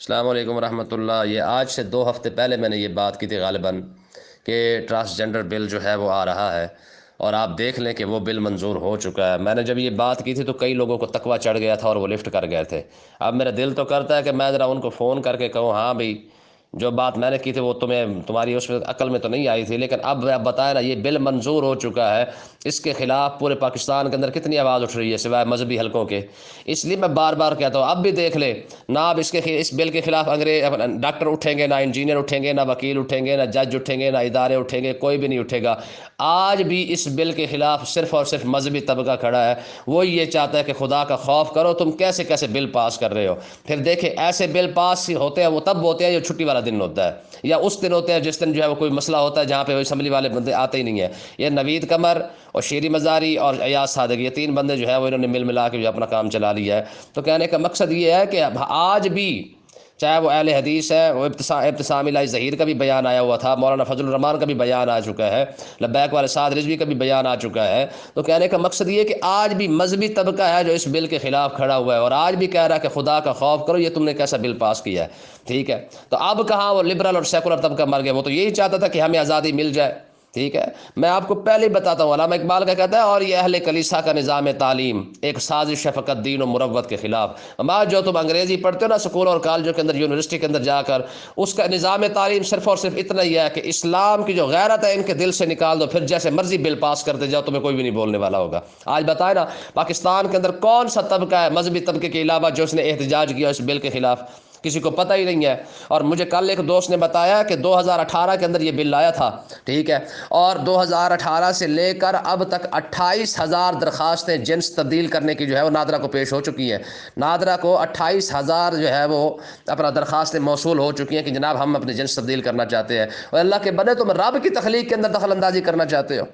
السلام علیکم ورحمۃ اللہ۔ یہ آج سے 2 ہفتے پہلے میں نے یہ بات کی تھی غالباً کہ ٹرانسجنڈر بل جو ہے وہ آ رہا ہے، اور آپ دیکھ لیں کہ وہ بل منظور ہو چکا ہے۔ میں نے جب یہ بات کی تھی تو کئی لوگوں کو تقویٰ چڑھ گیا تھا اور وہ لفٹ کر گئے تھے۔ اب میرا دل تو کرتا ہے کہ میں ذرا ان کو فون کر کے کہوں ہاں بھئی جو بات میں نے کی تھی وہ تمہاری اس عقل میں تو نہیں آئی تھی، لیکن اب بتائیں نا، یہ بل منظور ہو چکا ہے۔ اس کے خلاف پورے پاکستان کے اندر کتنی آواز اٹھ رہی ہے سوائے مذہبی حلقوں کے۔ اس لیے میں بار بار کہتا ہوں، اب بھی دیکھ لیں نہ، اب اس بل کے خلاف ڈاکٹر اٹھیں گے، نہ انجینئر اٹھیں گے، نہ وکیل اٹھیں گے، نہ جج اٹھیں گے، نہ ادارے اٹھیں گے، کوئی بھی نہیں اٹھے گا۔ آج بھی اس بل کے خلاف صرف اور صرف مذہبی طبقہ کھڑا ہے۔ وہ یہ چاہتا ہے کہ خدا کا خوف کرو، تم کیسے کیسے بل پاس کر رہے ہو۔ پھر دیکھیں ایسے بل پاس ہوتے ہیں، وہ تب ہوتے ہیں جو چھٹی والا دن ہوتا ہے، یا اس دن ہوتے ہیں جس دن جو ہے وہ کوئی مسئلہ ہوتا ہے جہاں پہ اسمبلی والے بندے آتے ہی نہیں ہیں۔ یہ نوید قمر اور شیری مزاری اور ایاز صادق، یہ 3 بندے جو ہے وہ انہوں نے مل ملا کے جو اپنا کام چلا لیا ہے۔ تو کہنے کا مقصد یہ ہے کہ آج بھی چاہے وہ اہل حدیث ہے، وہ ابتسام الہی ظہیر کا بھی بیان آیا ہوا تھا، مولانا فضل الرحمان کا بھی بیان آ چکا ہے، لبیک والے سعد رضوی کا بھی بیان آ چکا ہے۔ تو کہنے کا مقصد یہ ہے کہ آج بھی مذہبی طبقہ ہے جو اس بل کے خلاف کھڑا ہوا ہے، اور آج بھی کہہ رہا ہے کہ خدا کا خوف کرو، یہ تم نے کیسا بل پاس کیا ہے۔ ٹھیک ہے، تو اب کہاں وہ لبرل اور سیکولر طبقہ مر گیا، وہ تو یہی چاہتا تھا کہ ہمیں آزادی مل جائے۔ ٹھیک ہے، میں آپ کو پہلے ہی بتاتا ہوں، علامہ اقبال کا کہتا ہے، اور یہ اہل کلیسا کا نظام تعلیم ایک سازش ہے فقط دین و مروت کے خلاف۔ جو تم انگریزی پڑھتے ہو نا اسکول اور کالجوں کے اندر، یونیورسٹی کے اندر جا کر، اس کا نظام تعلیم صرف اور صرف اتنا ہی ہے کہ اسلام کی جو غیرت ہے ان کے دل سے نکال دو، پھر جیسے مرضی بل پاس کرتے جاؤ، تمہیں کوئی بھی نہیں بولنے والا ہوگا۔ آج بتائیں نا، پاکستان کے اندر کون سا طبقہ ہے مذہبی طبقے کے علاوہ جو اس نے احتجاج کیا اس بل کے خلاف؟ کسی کو پتہ ہی نہیں ہے۔ اور مجھے کل ایک دوست نے بتایا کہ 2018 کے اندر یہ بل آیا تھا، ٹھیک ہے، اور 2018 سے لے کر اب تک 28,000 درخواستیں جنس تبدیل کرنے کی جو ہے وہ نادرا کو پیش ہو چکی ہیں۔ نادرا کو 28,000 جو ہے وہ اپنا درخواستیں موصول ہو چکی ہیں کہ جناب ہم اپنے جنس تبدیل کرنا چاہتے ہیں۔ اور اللہ کے بندے، تم رب کی تخلیق کے اندر دخل اندازی کرنا چاہتے ہو،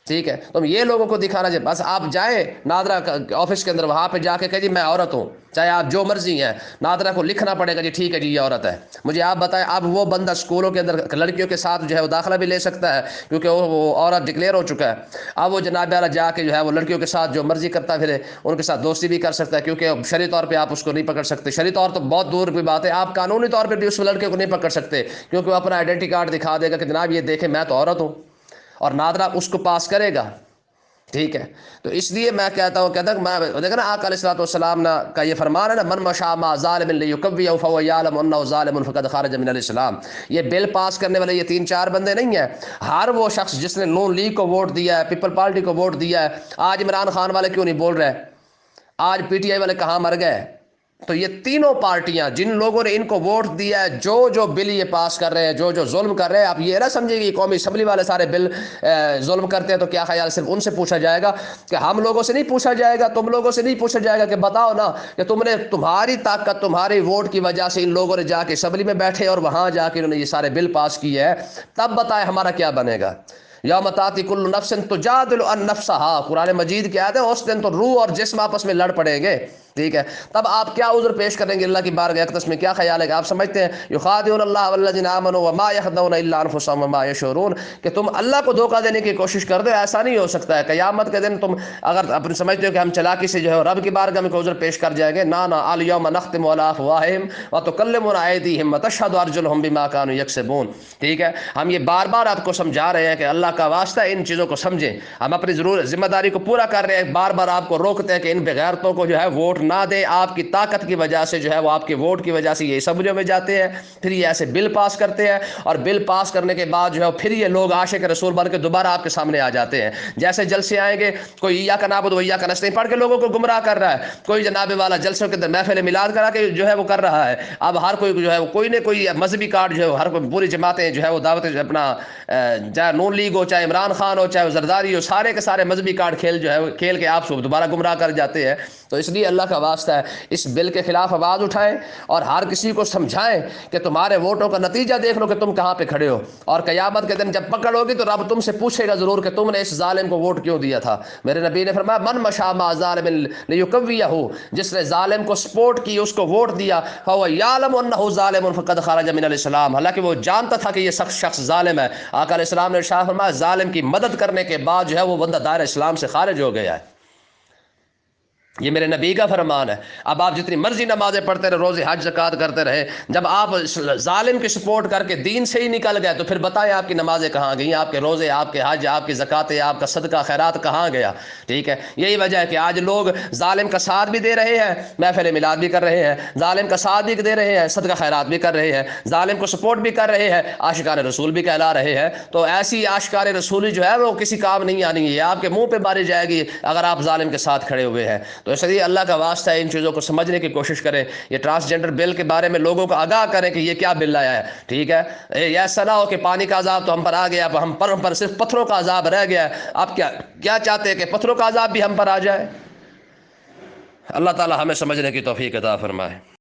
ٹھیک ہے، تم یہ لوگوں کو دکھانا چاہیے۔ بس آپ جائیں نادرا آفس کے اندر، وہاں پہ جا کے کہ جی میں عورت ہوں، چاہے آپ جو مرضی ہیں، نادرا کو لکھنا پڑے گا جی ٹھیک ہے جی یہ عورت ہے۔ مجھے آپ بتائیں، اب وہ بندہ اسکولوں کے اندر لڑکیوں کے ساتھ جو ہے وہ داخلہ بھی لے سکتا ہے کیونکہ وہ عورت ڈکلیئر ہو چکا ہے۔ اب وہ جناب والا جا کے جو ہے وہ لڑکیوں کے ساتھ جو مرضی کرتا پھرے، ان کے ساتھ دوستی بھی کر سکتا ہے، کیونکہ شرعی طور پہ آپ اس کو نہیں پکڑ سکتے۔ شرعی طور تو بہت دور کی بات ہے، آپ قانونی طور پہ بھی اس لڑکے کو نہیں پکڑ سکتے، کیونکہ وہ اپنا آئیڈینٹی کارڈ دکھا دے گا کہ جناب یہ دیکھیں میں تو عورت ہوں، اور نادرا اس کو پاس کرے گا۔ ٹھیک ہے، تو اس لیے میں کہتا ہوں دیکھا نا آقا علیہ السلام کا یہ فرمان ہے نا، من مشاء مع ظالم لیکویہ فہو یعلم انہ ظالم فقد خرج من الاسلام۔ یہ بل پاس کرنے والے یہ 3-4 بندے نہیں ہیں، ہر وہ شخص جس نے نون لیگ کو ووٹ دیا ہے، پیپل پارٹی کو ووٹ دیا ہے۔ آج عمران خان والے کیوں نہیں بول رہے؟ آج پی ٹی آئی والے کہاں مر گئے؟ تو یہ تینوں پارٹیاں جن لوگوں نے ان کو ووٹ دیا ہے، جو بل یہ پاس کر رہے ہیں، جو ظلم کر رہے ہیں، آپ یہ نہ سمجھیں کہ قومی اسمبلی والے سارے بل ظلم کرتے ہیں تو کیا خیال صرف ان سے پوچھا جائے گا؟ کہ ہم لوگوں سے نہیں پوچھا جائے گا، تم لوگوں سے نہیں پوچھا جائے گا کہ بتاؤ نا کہ تمہاری طاقت، تمہاری ووٹ کی وجہ سے ان لوگوں نے جا کے اسمبلی میں بیٹھے اور وہاں جا کے انہوں نے یہ سارے بل پاس کیے ہیں، تب بتائیں ہمارا کیا بنے گا؟ یوم تاتی کل نفس تجادل عن نفسها، قرآن مجید کی آیت ہے، اس دن تو روح اور جسم آپس میں لڑ پڑیں گے۔ ٹھیک ہے، تب آپ کیا عذر پیش کریں گے اللہ کی بارگاہ اقدس میں؟ کیا خیال ہے کہ آپ سمجھتے ہیں یخادعون اللہ والذین آمنوا وما یخدعون الا انفسهم وما یشعرون، کہ تم اللہ کو دھوکہ دینے کی کوشش کر دو؟ ایسا نہیں ہو سکتا ہے۔ قیامت کے دن تم اگر اپنے سمجھتے ہو کہ ہم چلاکی سے جو ہے رب کی بارگاہ میں عذر پیش کر جائیں گے، نا الیوم نختم علی افواہہم وتکلمنا ایدیہم وتشہد ارجلہم بما کانوا یکسبون۔ ٹھیک ہے، ہم یہ بار بار آپ کو سمجھا رہے ہیں کہ اللہ کا واسطہ ان چیزوں کو سمجھیں، ہم اپنی ذمہ داری کو پورا کر رہے ہیں، بار بار آپ کو روکتے ہیں کہ ان بغیرتوں کو جو ہے ووٹ نہ دیں، آپ کی طاقت کی وجہ سے جو ہے وہ آپ کے ووٹ کی وجہ سے یہ اسمبلیوں میں جاتے ہیں، پھر یہ ایسے بل پاس کرتے ہیں، اور بل پاس کرنے کے بعد جو ہے پھر یہ لوگ عاشق رسول بن کے دوبارہ آپ کے سامنے آ جاتے ہیں۔ جیسے جلسے آئیں گے، کوئی ایاک نعبد و ایاک نستعین پڑھ کے لوگوں کو گمراہ کر رہا ہے، کوئی جناب والا جلسوں کے اندر محفل میلاد کرا کے جو ہے وہ کر رہا ہے۔ اب ہر کوئی جو ہے کوئی نہ کوئی مذہبی کارڈ جو ہے ہر کوئی پوری جماعتیں جو ہے وہ دعوت اپنا، چاہے نون لیگ ہو، چاہے عمران خان ہو، چاہے وہ زرداری ہو، سارے کے سارے مذہبی کارڈ کھیل کے آپ کو دوبارہ گمراہ کر جاتے ہیں۔ تو اس لیے اللہ کا واسطہ ہے، اس بل کے خلاف آواز اٹھائیں اور ہر کسی کو سمجھائیں کہ تمہارے ووٹوں کا نتیجہ دیکھ لو کہ تم کہاں پہ کھڑے ہو، اور قیامت کے دن جب پکڑ ہوگی تو رب تم سے پوچھے گا ضرور کہ تم نے اس ظالم کو ووٹ کیوں دیا تھا۔ میرے نبی نے فرمایا من مشاء مع ظالم لیکویہ، جس نے ظالم کو سپورٹ کی، اس کو ووٹ دیا، فهو یعلم انه ظالم فقد خرج من الاسلام، حالانکہ وہ جانتا تھا کہ یہ شخص ظالم ہے۔ آقا علیہ السلام نے ارشاد فرمایا ظالم کی مدد کرنے کے بعد جو ہے وہ بندہ دائرہ اسلام سے خارج ہو گیا ہے۔ یہ میرے نبی کا فرمان ہے۔ اب آپ جتنی مرضی نمازیں پڑھتے رہے، روزے حج زکات کرتے رہے، جب آپ ظالم کی سپورٹ کر کے دین سے ہی نکل گئے تو پھر بتائیں آپ کی نمازیں کہاں گئیں، آپ کے روزے، آپ کے حج، آپ کی زکاتیں، آپ کا صدقہ خیرات کہاں گیا؟ ٹھیک ہے، یہی وجہ ہے کہ آج لوگ ظالم کا ساتھ بھی دے رہے ہیں، محفل میلاد بھی کر رہے ہیں، ظالم کا ساتھ بھی دے رہے ہیں، صدقہ خیرات بھی کر رہے ہیں، ظالم کو سپورٹ بھی کر رہے ہیں، عاشقان رسول بھی کہلا رہے ہیں۔ تو ایسی عاشقان رسولی جو ہے وہ کسی کام نہیں آنی ہے، آپ کے منہ پہ ماری جائے گی اگر آپ ظالم کے ساتھ کھڑے ہوئے ہیں۔ تو اس لیے اللہ کا واسطہ ہے ان چیزوں کو سمجھنے کی کوشش کریں، یہ ٹرانسجنڈر بل کے بارے میں لوگوں کو آگاہ کریں کہ یہ کیا بل آیا ہے، ٹھیک ہے۔ یہ ایسا نہ ہو کہ پانی کا عذاب تو ہم پر آ گیا، اب ہم پر صرف پتھروں کا عذاب رہ گیا ہے، آپ کیا چاہتے ہیں کہ پتھروں کا عذاب بھی ہم پر آ جائے؟ اللہ تعالی ہمیں سمجھنے کی توفیق عطا فرمائے۔